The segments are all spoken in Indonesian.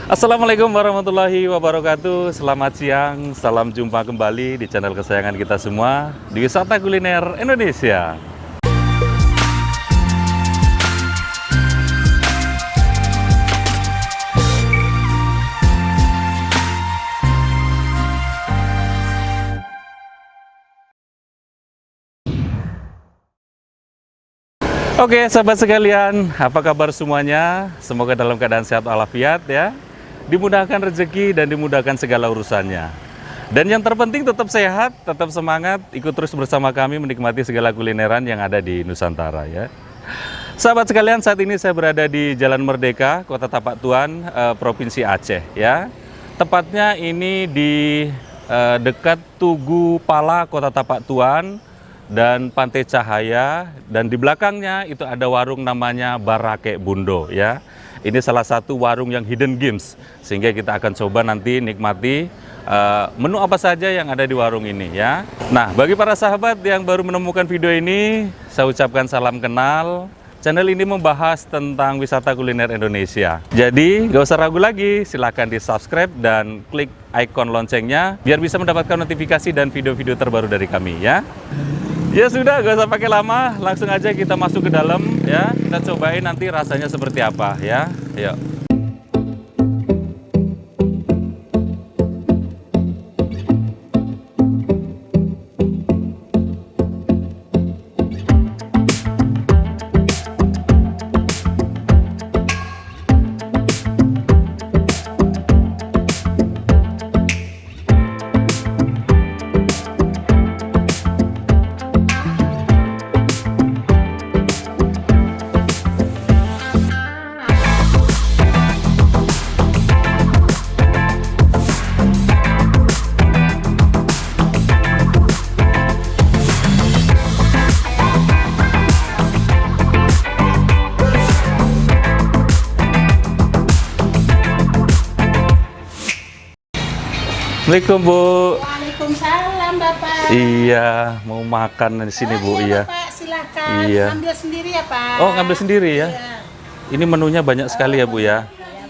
Assalamualaikum warahmatullahi wabarakatuh. Selamat siang, salam jumpa kembali di channel kesayangan kita semua di Wisata Kuliner Indonesia. Oke, sahabat sekalian, apa kabar semuanya? Semoga dalam keadaan sehat walafiat ya. Dimudahkan rezeki dan dimudahkan segala urusannya. Dan yang terpenting tetap sehat, tetap semangat, ikut terus bersama kami menikmati segala kulineran yang ada di Nusantara ya. Sahabat sekalian, saat ini saya berada di Jalan Merdeka, Kota Tapak Tuan, Provinsi Aceh ya. Tepatnya ini di dekat Tugu Pala, Kota Tapak Tuan, dan Pantai Cahaya, dan di belakangnya itu ada warung namanya Barake Bundo ya. Ini salah satu warung yang hidden gems, sehingga kita akan coba nanti nikmati menu apa saja yang ada di warung ini ya. Nah, bagi para sahabat yang baru menemukan video ini, saya ucapkan salam kenal. Channel ini membahas tentang wisata kuliner Indonesia. Jadi, nggak usah ragu lagi, silahkan di subscribe dan klik ikon loncengnya, biar bisa mendapatkan notifikasi dan video-video terbaru dari kami ya. Ya sudah, gak usah pakai lama, langsung aja kita masuk ke dalam ya. Kita cobain nanti rasanya seperti apa ya. Yuk. Assalamualaikum Bu. Waalaikumsalam Bapak. Iya, mau makan di sini Bu. Iya. Bapak, silakan. Iya. Ambil sendiri ya Pak. Oh, ngambil sendiri ya? Iya. Ini menunya banyak sekali ya Bu ya.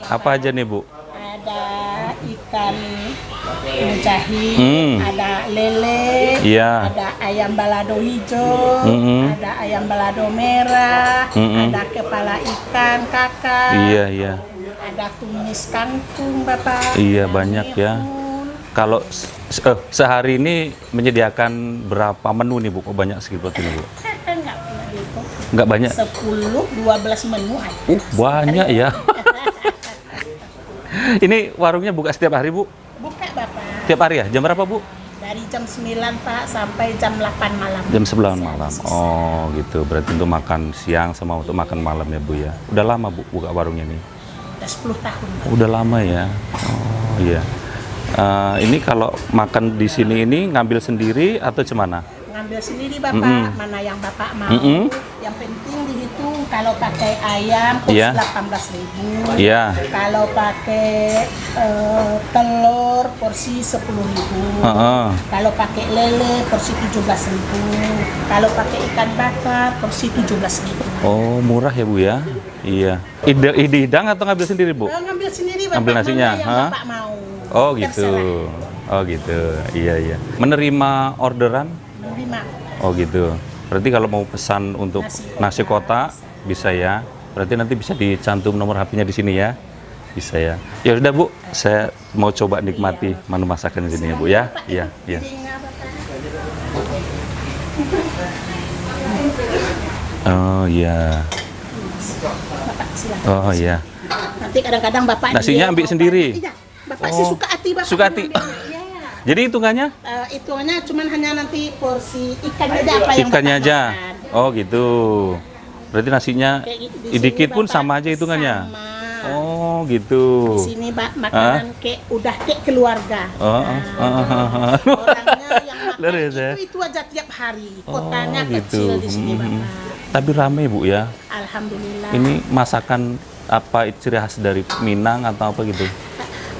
Apa aja nih Bu? Ada ikan mujahi, ada lele, Iya. ada ayam balado hijau, ada ayam balado merah, ada kepala ikan kakak, Iya. ada tumis kangkung Bapak. Iya, banyak ya. Kalau sehari ini menyediakan berapa menu nih Bu? Kok banyak segitu ini Bu? Enggak pernah gitu. Nggak banyak? 10-12 menu ada. Banyak ya. Ini warungnya buka setiap hari Bu? Buka Bapak. Tiap hari ya? Jam berapa Bu? Dari jam 9 Pak sampai jam 8 malam. Jam 9 malam. Oh gitu, berarti untuk makan siang sama untuk makan malam ya Bu ya. Udah lama Bu buka warungnya nih? Udah 10 tahun Pak. Udah lama ya. Oh iya. Ini kalau makan di sini ini ngambil sendiri atau cemana? Ngambil sendiri Bapak, mana yang Bapak mau. Yang penting dihitung kalau pakai ayam porsi Iya. 18.000. Iya. Kalau pakai telur porsi 10.000. Kalau pakai lele porsi 17.000. Kalau pakai ikan bakar porsi 17.000. Oh, murah ya Bu ya? Iya. Hidang atau ngambil sendiri Bu? Ngambil sendiri Bapak, Ambil nasinya, mana yang Bapak mau. Oh gitu. Terserah. Oh gitu. Iya. Menerima orderan? Menerima. Oh gitu. Berarti kalau mau pesan untuk nasi kota bisa ya. Berarti nanti bisa dicantum nomor HP-nya di sini ya. Bisa ya. Ya udah Bu, saya mau coba nikmati menu masakan di sini ya Bu ya. Iya. Oh iya. Bapak, silakan. Oh iya. Nanti kadang-kadang Bapak Nasinya ambil sendiri? Iya. Bapak sih suka hati Bapak. Suka hati. Iya. Jadi hitungannya? Hitungannya cuman hanya nanti porsi ikannya aja apa yang Ikannya Bapak aja. makan. Oh gitu. Berarti nasinya Kayak gitu. Di dikit sini pun Bapak sama aja hitungannya. sama. Oh gitu. Di sini makanan kayak udah kayak keluarga. Orangnya yang makan Luar biasa ya. itu aja tiap hari. Kotanya gitu. kecil di sini Bapak. Tapi rame Bu ya. Alhamdulillah. Ini masakan apa ciri khas dari Minang atau apa gitu?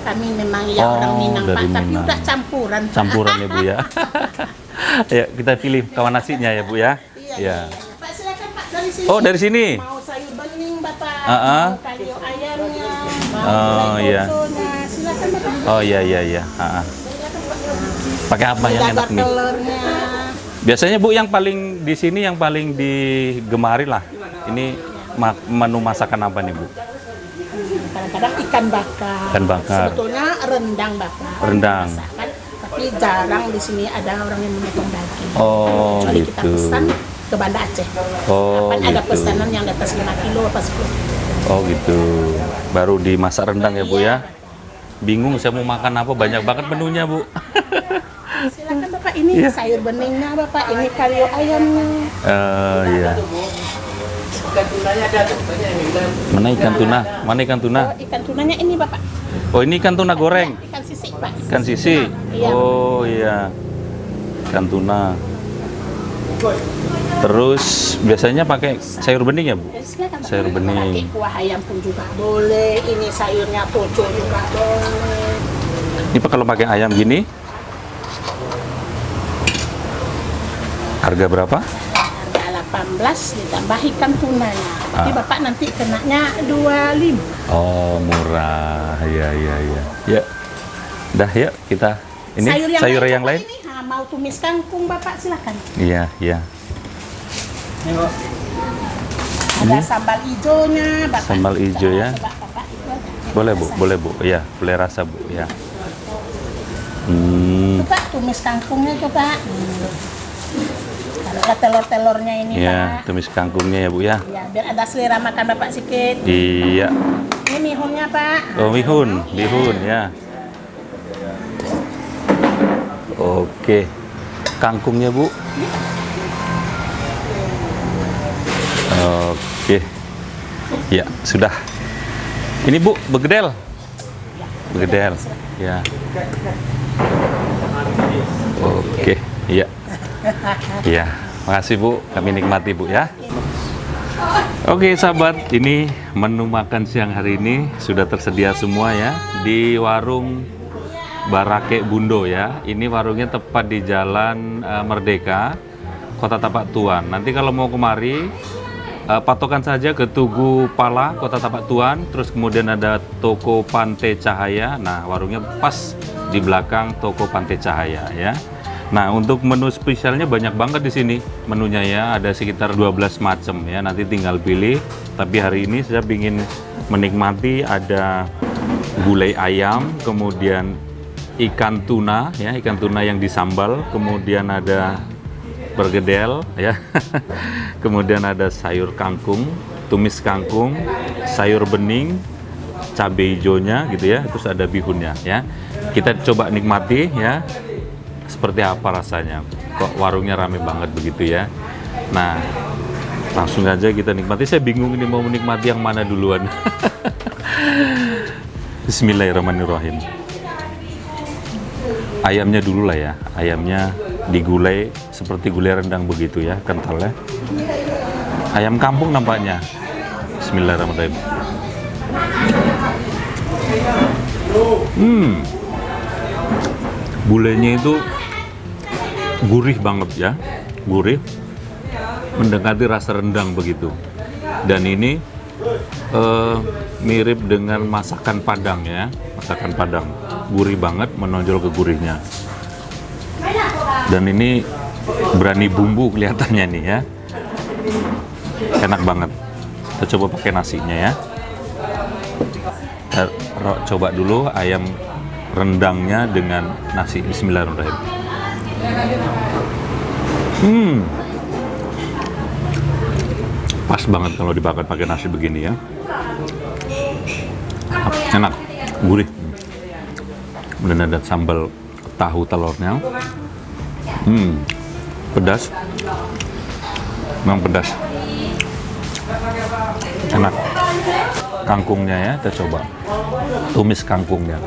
Kami memang ya orang Minang dari Pak, tapi Minang. udah campuran. Pak. Campuran ya Bu ya. Ya kita pilih kawan nasinya ya Bu ya. Iya. Pak silakan Pak dari sini. Oh dari sini. Mau sayur bening Bapak, Ah, ah. mau kalio ayamnya, Oh iya. Silakan Bapak. Oh iya iya iya. Pakai apa yang enak nih? Telurnya. Biasanya Bu yang paling di sini yang paling digemari lah. Ini menu masakan apa nih Bu? Kadang-kadang ikan bakar. Ikan bakar. Sebetulnya rendang bakar. Rendang. Masakan, tapi jarang di sini ada orang yang memotong daging. Oh Kecuali gitu. kita pesan ke Banda Aceh. Oh Kapan ada gitu. pesanan yang di atas 5 kilo apa 10. Oh gitu. Baru dimasak rendang ya Bu ya? Bingung saya mau makan apa, banyak banget menunya Bu. Silakan Bapak, ini Iya. sayur beningnya Bapak, ini kalio ayamnya. Iya. Mana ikan tuna? Mana ikan tuna? Oh, ikan tunanya ini Bapak. Oh ini ikan tuna goreng. Ikan sisik Pak. Ikan sisi. Iya. Oh iya. Ikan tuna. Terus biasanya pakai sayur bening ya Bu? Silakan Bapak. Sayur bening. Pakai kuah ayam pun juga boleh. Ini sayurnya poco juga boleh. Ini Pak kalau pakai ayam gini harga berapa? Harga 18 ditambah ikan tunanya. Tapi Ah. Bapak nanti kenanya 25. Oh murah. Iya iya iya. Ya. Dah yuk kita ini sayur yang Bapak lain. Ini, mau tumis kangkung Bapak silakan. Iya iya. Ada sambal hijaunya Bapak. Sambal hijau ya. Coba Bapak itu aja. Boleh Bu, boleh Bu. Iya, boleh rasa Bu. Ya. Coba tumis kangkungnya coba. Kalau ada telur-telurnya ini Ya, Pak. tumis kangkungnya ya Bu ya. Ya, biar ada selera makan Bapak sedikit. Iya. Ini mihunnya Pak. Oh, bihun ya. Oke. Kangkungnya Bu. Oke. Ya, sudah. Ini Bu, begedel. Begedel. Ya. Oke, iya. Iya, makasih Bu. Kami nikmati Bu ya. Oke sahabat, ini menu makan siang hari ini sudah tersedia semua ya di warung Barake Bundo ya. Ini warungnya tepat di Jalan Merdeka, Kota Tapak Tuan. Nanti kalau mau kemari, patokan saja ke Tugu Pala, Kota Tapak Tuan. Terus kemudian ada toko Pantai Cahaya. Nah, warungnya pas di belakang toko Pantai Cahaya ya. Nah, untuk menu spesialnya banyak banget di sini. Menunya ya ada sekitar 12 macam ya. Nanti tinggal pilih. Tapi hari ini saya ingin menikmati ada gulai ayam, kemudian ikan tuna ya, ikan tuna yang disambal, kemudian ada bergedel ya. Kemudian ada sayur kangkung, tumis kangkung, sayur bening, cabai hijaunya gitu ya. Terus ada bihunnya ya. Kita coba nikmati ya. Seperti apa rasanya? Kok warungnya rame banget begitu ya? Nah, langsung aja kita nikmati. Saya bingung ini mau menikmati yang mana duluan. Bismillahirrahmanirrahim. Ayamnya dulu lah ya. Ayamnya digulai seperti gulai rendang begitu ya, kentalnya. Ayam kampung nampaknya. Bismillahirrahmanirrahim. Gulainya itu gurih banget ya, gurih, mendekati rasa rendang begitu. Dan ini mirip dengan masakan Padang ya, masakan Padang, gurih banget, menonjol ke gurihnya. Dan ini berani bumbu kelihatannya nih ya, enak banget. Kita coba pakai nasinya ya. Kita coba dulu ayam rendangnya dengan nasi. Bismillahirrahmanirrahim. Pas banget kalau dibakar pakai nasi begini ya. Enak, gurih. Kemudian ada sambal tahu telurnya. Pedas. Memang pedas. Enak. Kangkungnya ya, kita coba. Tumis kangkungnya.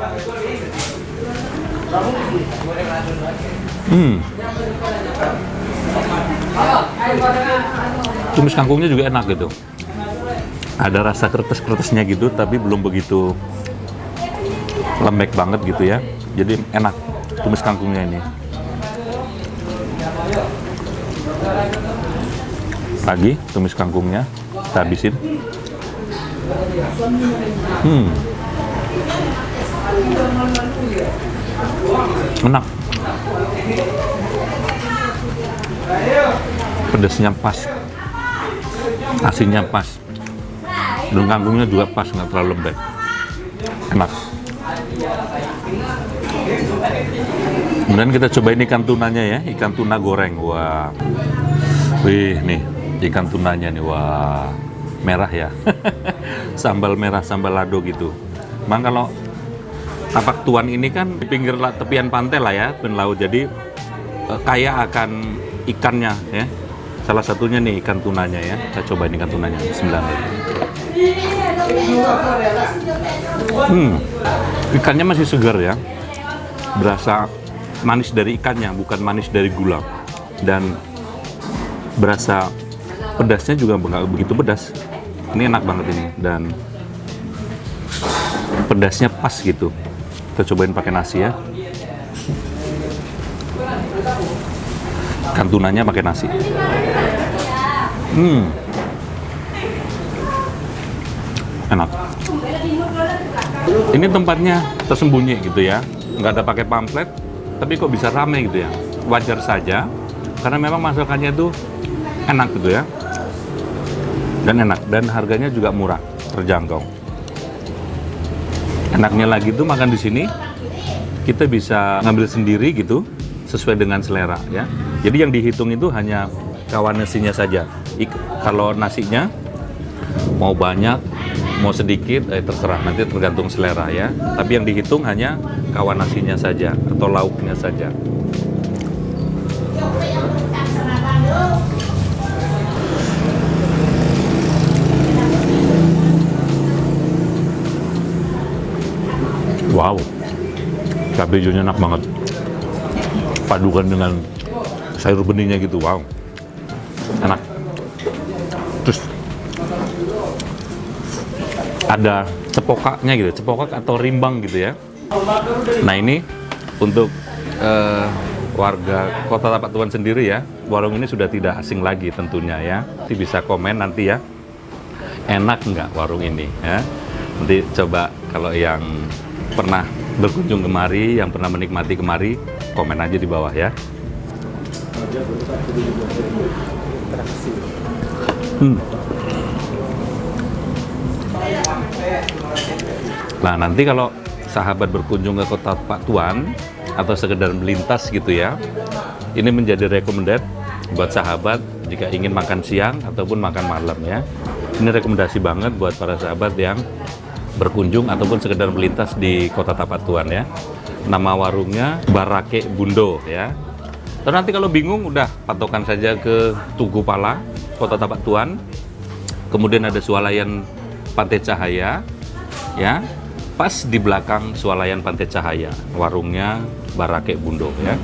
Tumis kangkungnya juga enak gitu. Ada rasa kretes-kretesnya gitu, tapi belum begitu lembek banget gitu ya. Jadi enak tumis kangkungnya ini. Lagi tumis kangkungnya, kita habisin. Enak. Pedasnya pas, asinnya pas, dan kangkungnya juga pas, nggak terlalu lembek. Enak. Kemudian kita cobain ikan tunanya ya, ikan tuna goreng. Wah, wih nih ikan tunanya nih, wah merah ya. Sambal merah, sambal lado gitu. Memang kalau Tapak Tuan ini kan di pinggir tepian pantai lah ya, tepian laut, jadi kaya akan ikannya ya. Salah satunya nih ikan tunanya ya. Kita cobain ikan tunanya. Bismillah. Ikannya masih segar ya. Berasa manis dari ikannya, bukan manis dari gula. Dan berasa pedasnya juga nggak begitu pedas. Ini enak banget ini, dan pedasnya pas gitu. Kita cobain pakai nasi ya. Ikan tunanya pakai nasi. Enak. Ini tempatnya tersembunyi gitu ya, nggak ada pakai pamflet, tapi kok bisa rame gitu ya. Wajar saja, karena memang masakannya itu enak gitu ya, dan enak, dan harganya juga murah, terjangkau. Enaknya lagi tuh makan di sini, kita bisa ngambil sendiri gitu, sesuai dengan selera ya. Jadi yang dihitung itu hanya kawan nasinya saja. Kalau nasinya mau banyak, mau sedikit, terserah, nanti tergantung selera ya. Tapi yang dihitung hanya kawan nasinya saja atau lauknya saja. Wow, cabai hijaunya enak banget. Padukan dengan sayur benihnya gitu, wow, enak. Terus ada cepokaknya gitu, cepokak atau rimbang gitu ya. Nah ini untuk warga Kota Tapak Tuan sendiri ya, warung ini sudah tidak asing lagi tentunya ya. Nanti bisa komen nanti ya, enak nggak warung ini ya. Nanti coba kalau yang pernah berkunjung kemari, yang pernah menikmati kemari, komen aja di bawah ya. Nah nanti kalau sahabat berkunjung ke Kota Tapak Tuan atau sekedar melintas gitu ya, ini menjadi recommended buat sahabat jika ingin makan siang ataupun makan malam ya. Ini rekomendasi banget buat para sahabat yang berkunjung ataupun sekedar melintas di Kota Tapak Tuan ya. Nama warungnya Barake Bundo ya. Terus nanti kalau bingung udah patokan saja ke Tugu Pala, Kota Tapak Tuan. Kemudian ada swalayan Pantai Cahaya ya. Pas di belakang swalayan Pantai Cahaya, warungnya Barake Bundo ya.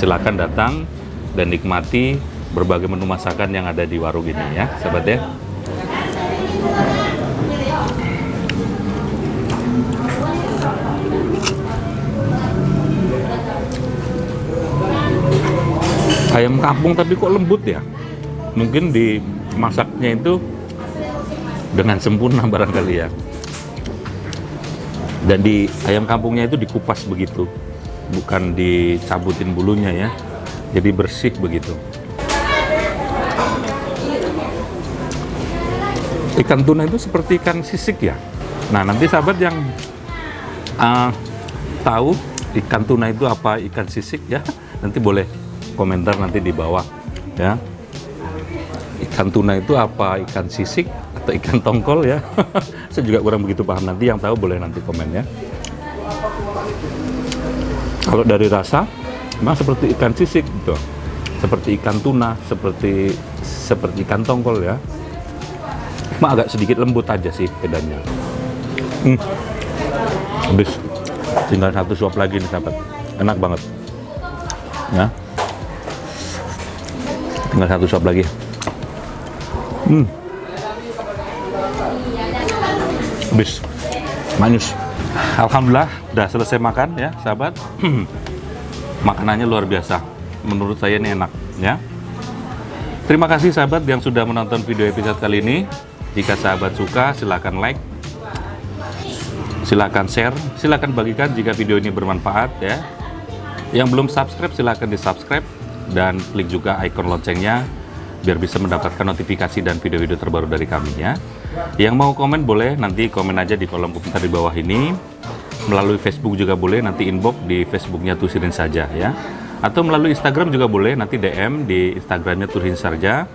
Silakan datang dan nikmati berbagai menu masakan yang ada di warung ini ya, sahabat ya. Ayam kampung tapi kok lembut ya. Mungkin dimasaknya itu dengan sempurna barangkali ya. Dan di ayam kampungnya itu dikupas begitu, bukan dicabutin bulunya ya. Jadi bersih begitu. Ikan tuna itu seperti ikan sisik ya. Nah nanti sahabat yang tahu ikan tuna itu apa ikan sisik ya, nanti boleh komentar nanti di bawah ya. Ikan tuna itu apa ikan sisik atau ikan tongkol ya. Saya juga kurang begitu paham, nanti yang tahu boleh nanti komen ya. Kalau dari rasa memang seperti ikan sisik gitu, seperti ikan tuna, seperti ikan tongkol ya. Cuma agak sedikit lembut aja sih bedanya. Habis, tinggal satu suap lagi nih sahabat, enak banget ya. Tinggal satu suap lagi. Habis, manis. Alhamdulillah udah selesai makan ya sahabat. Makanannya luar biasa, menurut saya ini enak ya. Terima kasih sahabat yang sudah menonton video episode kali ini. Jika sahabat suka silakan like, silakan share, silakan bagikan jika video ini bermanfaat ya. Yang belum subscribe silahkan di subscribe dan klik juga ikon loncengnya biar bisa mendapatkan notifikasi dan video-video terbaru dari kami ya. Yang mau komen boleh nanti komen aja di kolom komentar di bawah ini. Melalui Facebook juga boleh, nanti inbox di Facebooknya Tusirin saja ya. Atau melalui Instagram juga boleh, nanti DM di Instagramnya Tusirin saja.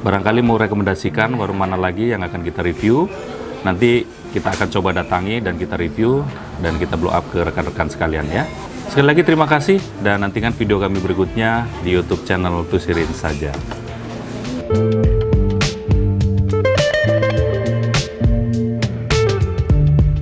Barangkali mau rekomendasikan warung mana lagi yang akan kita review, nanti kita akan coba datangi dan kita review dan kita blow up ke rekan-rekan sekalian ya. Sekali lagi terima kasih dan nantikan video kami berikutnya di YouTube channel Tusirin saja.